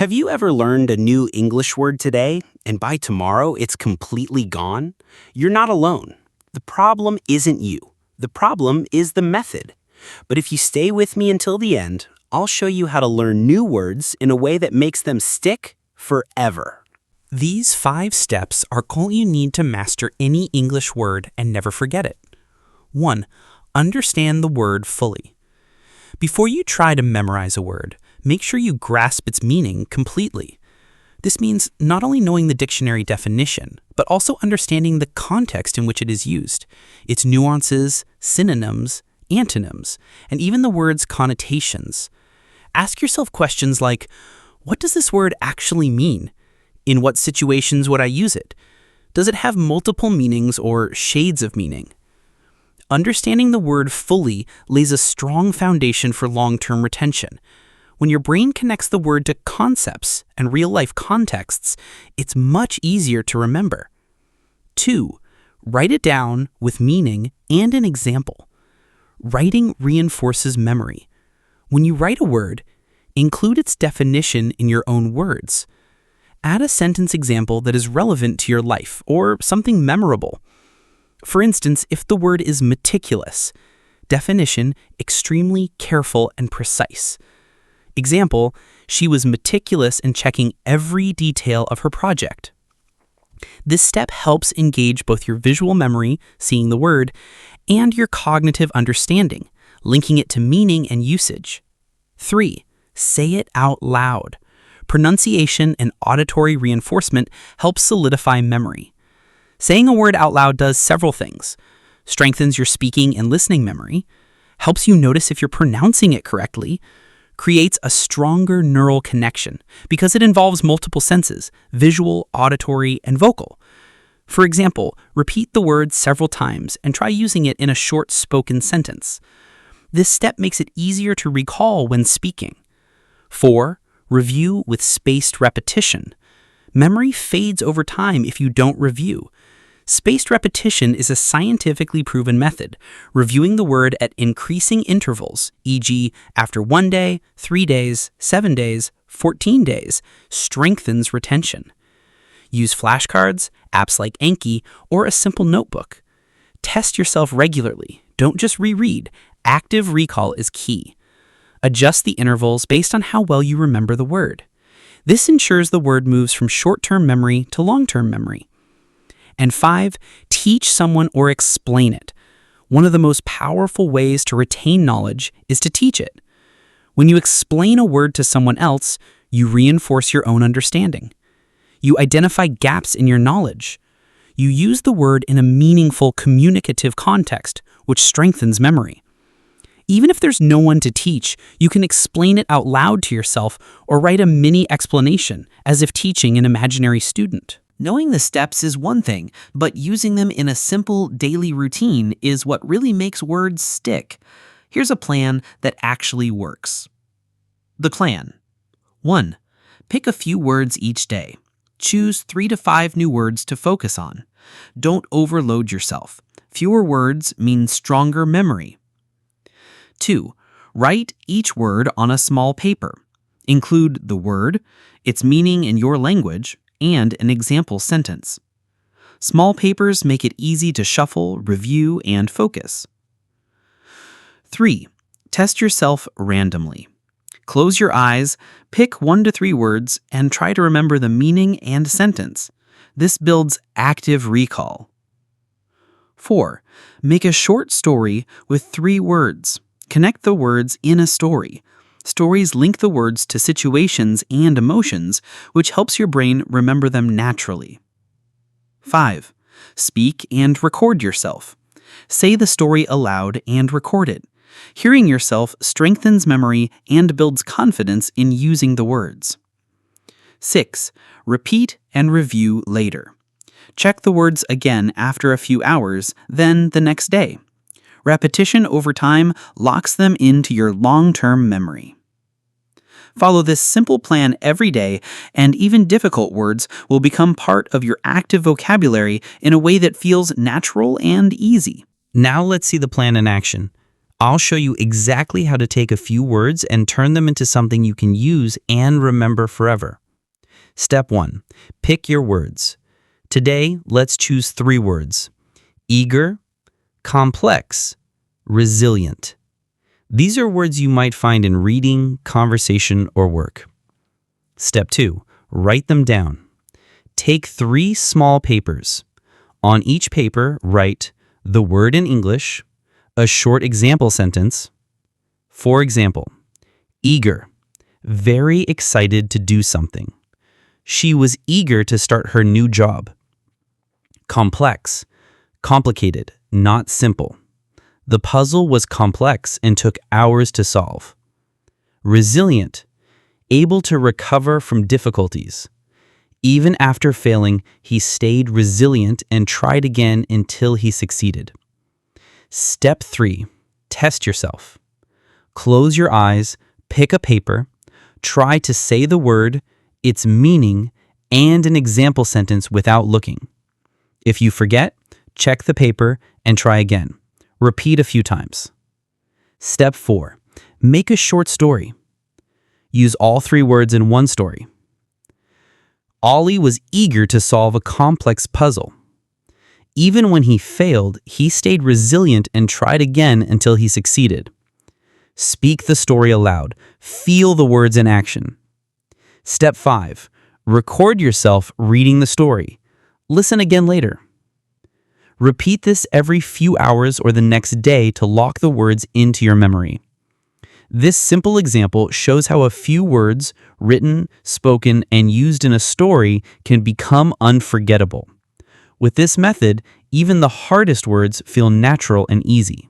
Have you ever learned a new English word today, and by tomorrow it's completely gone? You're not alone. The problem isn't you. The problem is the method. But if you stay with me until the end, I'll show you how to learn new words in a way that makes them stick forever. These 5 steps are all you need to master any English word and never forget it. 1. Understand the word fully. Before you try to memorize a word, make sure you grasp its meaning completely. This means not only knowing the dictionary definition, but also understanding the context in which it is used, its nuances, synonyms, antonyms, and even the word's connotations. Ask yourself questions like, what does this word actually mean? In what situations would I use it? Does it have multiple meanings or shades of meaning? Understanding the word fully lays a strong foundation for long-term retention. When your brain connects the word to concepts and real-life contexts, it's much easier to remember. 2. Write it down with meaning and an example. Writing reinforces memory. When you write a word, include its definition in your own words. Add a sentence example that is relevant to your life or something memorable. For instance, if the word is meticulous, definition, extremely careful and precise. Example, she was meticulous in checking every detail of her project. This step helps engage both your visual memory, seeing the word, and your cognitive understanding, linking it to meaning and usage. 3. Say it out loud. Pronunciation and auditory reinforcement help solidify memory. Saying a word out loud does several things. Strengthens your speaking and listening memory, helps you notice if you're pronouncing it correctly, creates a stronger neural connection because it involves multiple senses, visual, auditory, and vocal. For example, repeat the word several times and try using it in a short spoken sentence. This step makes it easier to recall when speaking. 4. Review with spaced repetition. Memory fades over time if you don't review. Spaced repetition is a scientifically proven method, reviewing the word at increasing intervals, e.g., after 1 day, 3 days, 7 days, 14 days, strengthens retention. Use flashcards, apps like Anki, or a simple notebook. Test yourself regularly. Don't just reread. Active recall is key. Adjust the intervals based on how well you remember the word. This ensures the word moves from short-term memory to long-term memory. And 5, teach someone or explain it. One of the most powerful ways to retain knowledge is to teach it. When you explain a word to someone else, you reinforce your own understanding. You identify gaps in your knowledge. You use the word in a meaningful communicative context, which strengthens memory. Even if there's no one to teach, you can explain it out loud to yourself or write a mini explanation, as if teaching an imaginary student. Knowing the steps is one thing, but using them in a simple daily routine is what really makes words stick. Here's a plan that actually works. The plan. 1. Pick a few words each day. Choose 3 to 5 new words to focus on. Don't overload yourself. Fewer words mean stronger memory. 2. Write each word on a small paper. Include the word, its meaning in your language, and an example sentence. Small papers make it easy to shuffle, review, and focus. 3. Test yourself randomly. Close your eyes, pick 1 to 3 words, and try to remember the meaning and sentence. This builds active recall. 4. Make a short story with 3 words. Connect the words in a story. Stories link the words to situations and emotions, which helps your brain remember them naturally. 5. Speak and record yourself. Say the story aloud and record it. Hearing yourself strengthens memory and builds confidence in using the words. 6. Repeat and review later. Check the words again after a few hours, then the next day. Repetition over time locks them into your long-term memory. Follow this simple plan every day, and even difficult words will become part of your active vocabulary in a way that feels natural and easy. Now let's see the plan in action. I'll show you exactly how to take a few words and turn them into something you can use and remember forever. Step 1. Pick your words. Today, let's choose 3 words: eager, complex, resilient. These are words you might find in reading, conversation, or work. Step 2. Write them down. Take 3 small papers. On each paper, write the word in English, a short example sentence. For example, eager, very excited to do something. She was eager to start her new job. Complex, complicated, not simple. The puzzle was complex and took hours to solve. Resilient, able to recover from difficulties. Even after failing, he stayed resilient and tried again until he succeeded. Step 3. Test yourself. Close your eyes, pick a paper, try to say the word, its meaning, and an example sentence without looking. If you forget, check the paper and try again. Repeat a few times. Step 4. Make a short story. Use all 3 words in one story. Ollie was eager to solve a complex puzzle. Even when he failed, he stayed resilient and tried again until he succeeded. Speak the story aloud. Feel the words in action. Step 5. Record yourself reading the story. Listen again later. Repeat this every few hours or the next day to lock the words into your memory. This simple example shows how a few words, written, spoken, and used in a story can become unforgettable. With this method, even the hardest words feel natural and easy.